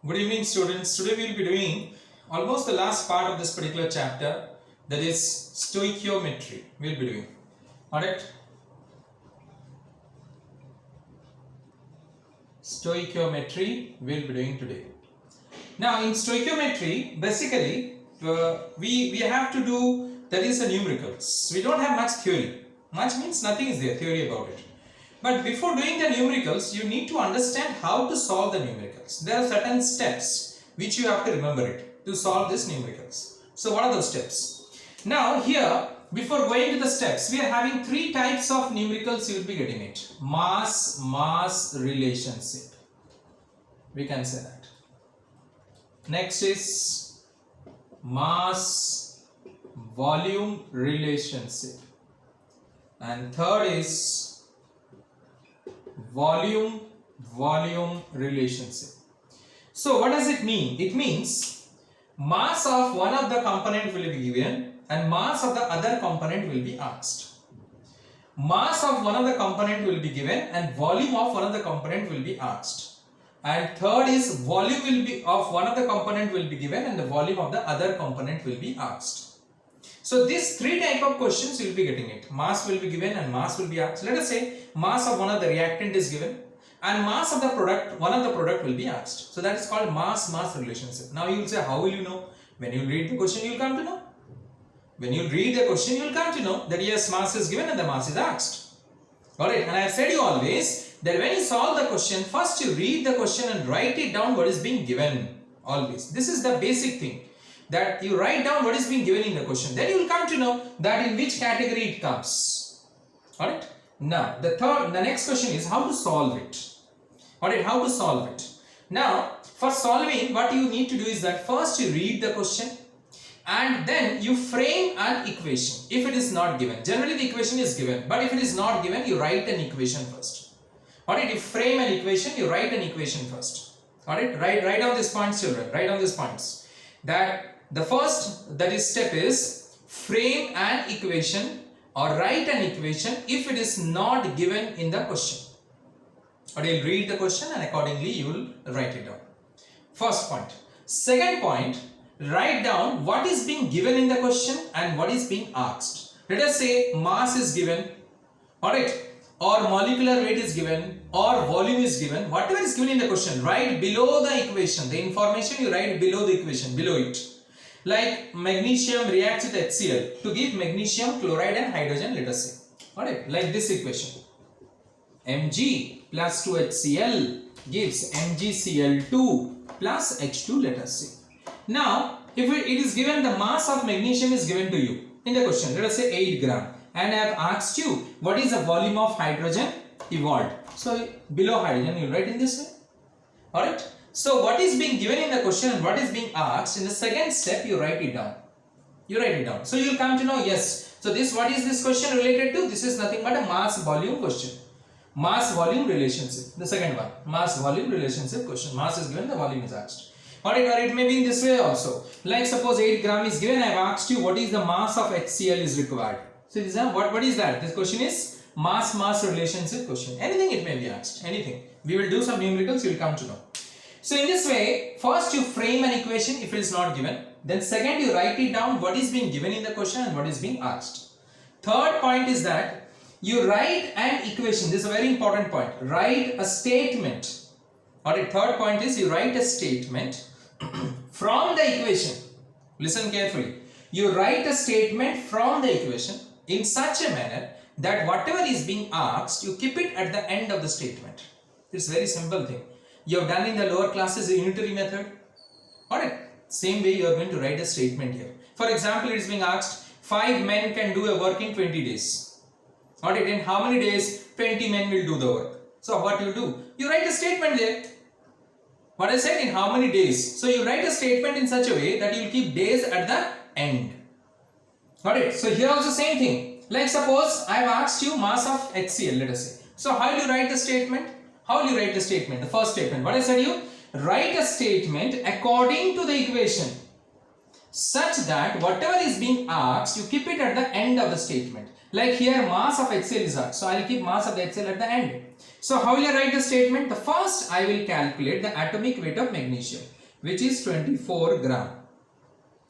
Good evening, students. Today we will be doing almost the last part of this particular chapter, that is stoichiometry. We will be doing. Alright? Stoichiometry we will be doing today. Now, in stoichiometry, basically, we have to do, that is the numericals. We don't have much theory. Much means nothing is there, theory about it. But before doing the numericals, you need to understand how to solve the numericals. There are certain steps which you have to remember it to solve this numericals. So what are those steps? Now here, before going to the steps, we are having three types of numericals you will be getting it. Mass relationship. We can say that. Next is mass volume relationship. And third is volume relationship. So what does it mean? It means mass of one of the component will be given and mass of the other component will be asked. Mass of one of the component will be given and volume of one of the component will be asked. And third is volume will be of one of the component will be given and the volume of the other component will be asked. So these three type of questions you will be getting it. Mass will be given and mass will be asked. Let us say mass of one of the reactant is given and mass of the product, one of the product will be asked. So that is called mass relationship. Now you will say, how will you know? When you read the question, you will come to know. When you read the question, you will come to know that yes, mass is given and the mass is asked. Alright, and I have said you always that when you solve the question, first you read the question and write it down what is being given. Always. This is the basic thing. That you write down what is being given in the question. Then you will come to know that in which category it comes. Alright. Now, the next question is how to solve it. Alright, how to solve it. Now, for solving, what you need to do is that first you read the question and then you frame an equation if it is not given. Generally, the equation is given, but if it is not given, you write an equation first. Alright, you frame an equation, you write an equation first. Alright, write down these points, children. Write down these points. That the first step is frame an equation or write an equation if it is not given in the question. Or you'll read the question and accordingly you will write it down. First point. Second point, write down what is being given in the question and what is being asked. Let us say mass is given, alright, or molecular weight is given, or volume is given. Whatever is given in the question, write below the equation. The information you write below the equation, below it. Like magnesium reacts with HCl to give magnesium chloride and hydrogen, let us say. Alright, like this equation. Mg plus 2HCl gives MgCl2 plus H2, let us say. Now, if it is given the mass of magnesium is given to you in the question, let us say 8 gram. And I have asked you what is the volume of hydrogen evolved. So, below hydrogen you write in this way. Alright. So, what is being given in the question and what is being asked, in the second step you write it down. You write it down. So, you will come to know, yes. So, what is this question related to? This is nothing but a mass volume question. Mass volume relationship. The second one. Mass volume relationship question. Mass is given, the volume is asked. Alright, or it may be in this way also. Like suppose 8 gram is given, I have asked you what is the mass of HCl is required. So, this is what is that? This question is mass relationship question. Anything it may be asked. Anything. We will do some numericals, you will come to know. So in this way, first you frame an equation if it is not given. Then second you write it down what is being given in the question and what is being asked. Third point is that you write an equation. This is a very important point. Write a statement. Alright, third point is you write a statement from the equation. Listen carefully. You write a statement from the equation in such a manner that whatever is being asked, you keep it at the end of the statement. It's a very simple thing. You have done in the lower classes a unitary method. Alright, same way you are going to write a statement here. For example, it is being asked 5 men can do a work in 20 days. Alright, in how many days 20 men will do the work? So what you do? You write a statement there. What I said, in how many days? So you write a statement in such a way that you will keep days at the end. Alright, so here also same thing. Like suppose I have asked you mass of HCl, let us say. So how will you write the statement? How will you write the statement? The first statement. What I said you? Write a statement according to the equation. such that whatever is being asked, you keep it at the end of the statement. Like here, mass of HCl is asked, so I will keep mass of the HCl at the end. So how will I write the statement? The first I will calculate the atomic weight of magnesium, which is 24 gram.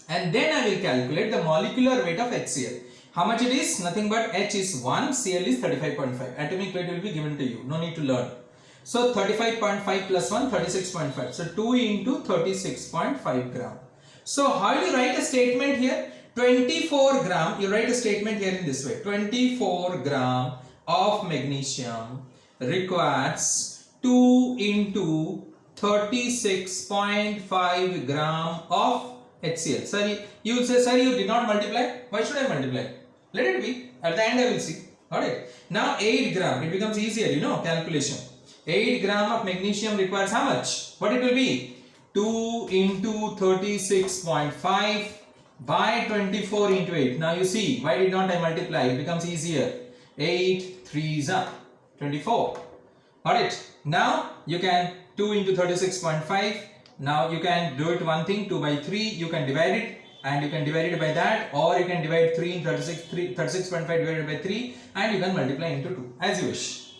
And then I will calculate the molecular weight of HCl. How much it is? Nothing but H is 1, Cl is 35.5. Atomic weight will be given to you. No need to learn. So 35.5 plus 1, 36.5. So 2 into 36.5 gram. So how do you write a statement here? 24 gram. You write a statement here in this way. 24 gram of magnesium requires 2 into 36.5 gram of HCl. Sorry, you will say, sir, you did not multiply. Why should I multiply? Let it be. At the end I will see. Alright. Now 8 gram. It becomes easier, you know, calculation. 8 gram of magnesium requires how much? What it will be? 2 into 36.5 by 24 into 8. Now you see, why did not I multiply? It becomes easier. 8 3s are 24. Alright. Now you can 2 into 36.5. Now you can do it one thing, 2 by 3, you can divide it and you can divide it by that, or you can divide 3 in 36.5 divided by 3 and you can multiply into 2 as you wish.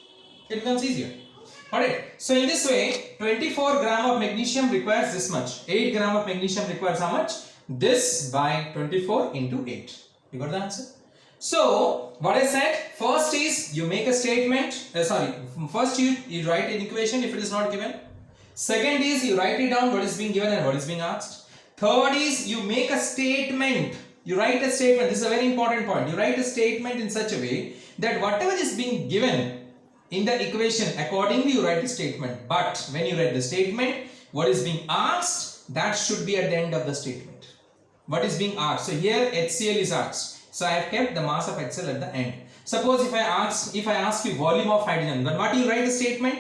It becomes easier. Alright, so in this way 24 gram of magnesium requires this much, 8 gram of magnesium requires how much? This by 24 into 8. You got the answer? So what I said, first is you make a statement, first you write an equation if it is not given. Second is you write it down what is being given and what is being asked. Third is you make a statement. You write a statement. This is a very important point. You write a statement in such a way that whatever is being given in the equation, accordingly you write a statement. But when you write the statement, what is being asked, that should be at the end of the statement. What is being asked? So here HCl is asked. So I have kept the mass of HCl at the end. Suppose if I ask you volume of hydrogen, then what do you write the statement?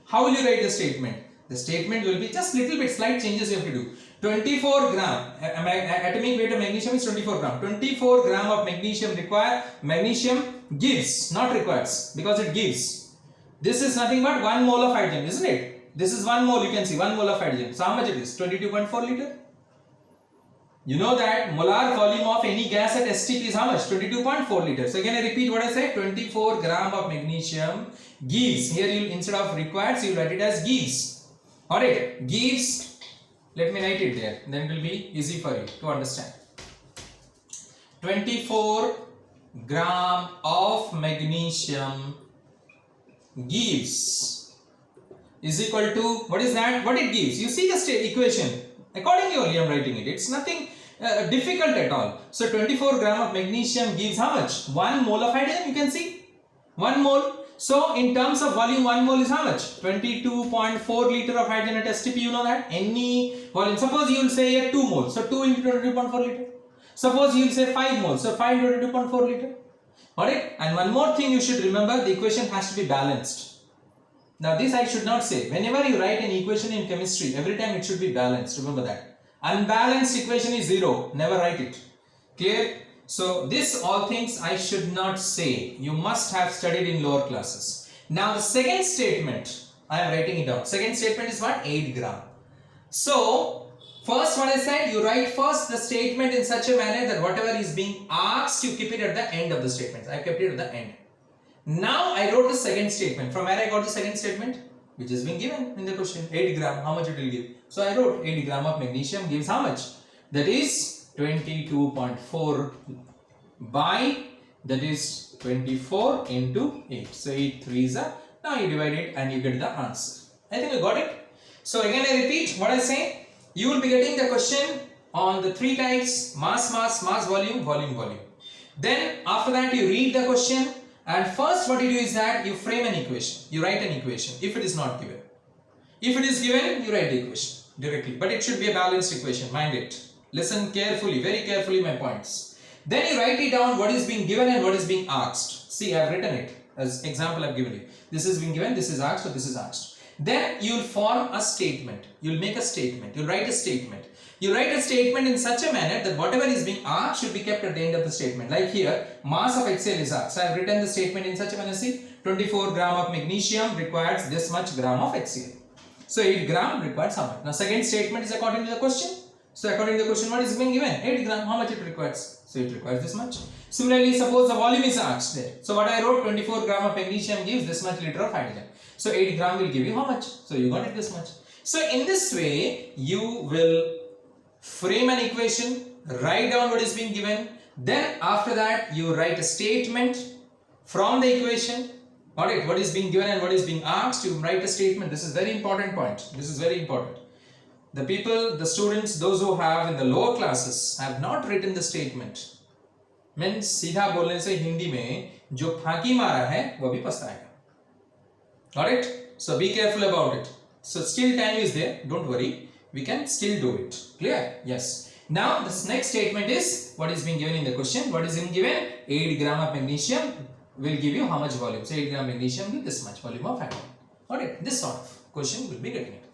How will you write the statement? The statement will be just little bit slight changes you have to do. 24 gram atomic weight of magnesium is 24 gram. 24 gram of magnesium gives, not requires, because it gives. This is nothing but 1 mole of hydrogen, isn't it? This is 1 mole, you can see 1 mole of hydrogen. So how much it is? 22.4 liter. You know that molar volume of any gas at STP is how much? 22.4 liters. So again I repeat what I said, 24 gram of magnesium gives. Here you instead of requires, you write it as gives. Alright, gives, let me write it there, then it will be easy for you to understand. 24 gram of magnesium gives is equal to, what is that? What it gives? You see the equation. Accordingly only I am writing it. It's nothing difficult at all. So 24 gram of magnesium gives how much? 1 mole of hydrogen, you can see. 1 mole. So in terms of volume, 1 mole is how much? 22.4 liter of hydrogen at STP, you know that? Any volume. Suppose you will say here 2 moles. So 2 into 22.4 liter. Suppose you will say 5 moles. So 5 into 22.4 liter. Alright? And one more thing you should remember, the equation has to be balanced. Now this I should not say. Whenever you write an equation in chemistry, every time it should be balanced. Remember that. Unbalanced equation is 0. Never write it. Clear? So this all things I should not say. You must have studied in lower classes. Now the second statement, I am writing it down. Second statement is what? 8 gram. So first what I said, you write first the statement in such a manner that whatever is being asked, you keep it at the end of the statement. I kept it at the end. Now I wrote the second statement. From where I got the second statement? Which has been given in the question. 8 gram. How much it will give? So I wrote 8 gram of magnesium gives how much? That is 22.4 by, that is 24 into 8. So 8 3s are, now you divide it and you get the answer. I think you got it. So again I repeat what I say. You will be getting the question on the 3 types: mass, volume, volume. Then after that you read the question, and first what you do is that you frame an equation. You write an equation if it is not given. If it is given, you write the equation directly. But it should be a balanced equation, mind it. Listen carefully, very carefully my points. Then you write it down what is being given and what is being asked. See, I have written it as example I have given you. This is being given, this is asked, or this is asked. Then you will form a statement. You will make a statement. You will write a statement. You write a statement in such a manner that whatever is being asked should be kept at the end of the statement. Like here, mass of HCl is asked. So I have written the statement in such a manner. See, 24 gram of magnesium requires this much gram of HCl. So 8 gram requires how much? Now second statement is according to the question. So according to the question, what is being given? 8 gram. How much it requires? So it requires this much. Similarly, suppose the volume is asked there. So what I wrote, 24 gram of magnesium gives this much liter of hydrogen. So 8 gram will give you how much? So you got it this much. So in this way, you will frame an equation, write down what is being given. Then after that, you write a statement from the equation. Got it? What is being given and what is being asked, you write a statement. This is very important point. This is very important. The people, the students, those who have in the lower classes have not written the statement. Means सीधा बोलने से हिंदी में जो फांकी मारा है वो भी पछताएगा. Got it? So be careful about it. So still time is there. Don't worry. We can still do it. Clear? Yes. Now this next statement is what is being given in the question. What is being given? 8 gram of magnesium will give you how much volume? So 8 gram magnesium give this much volume of hydrogen. Got it? This sort of question will be getting it.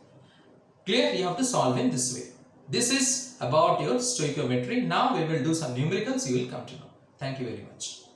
Clear? You have to solve in this way. This is about your stoichiometry. Now we will do some numericals. You will come to know. Thank you very much.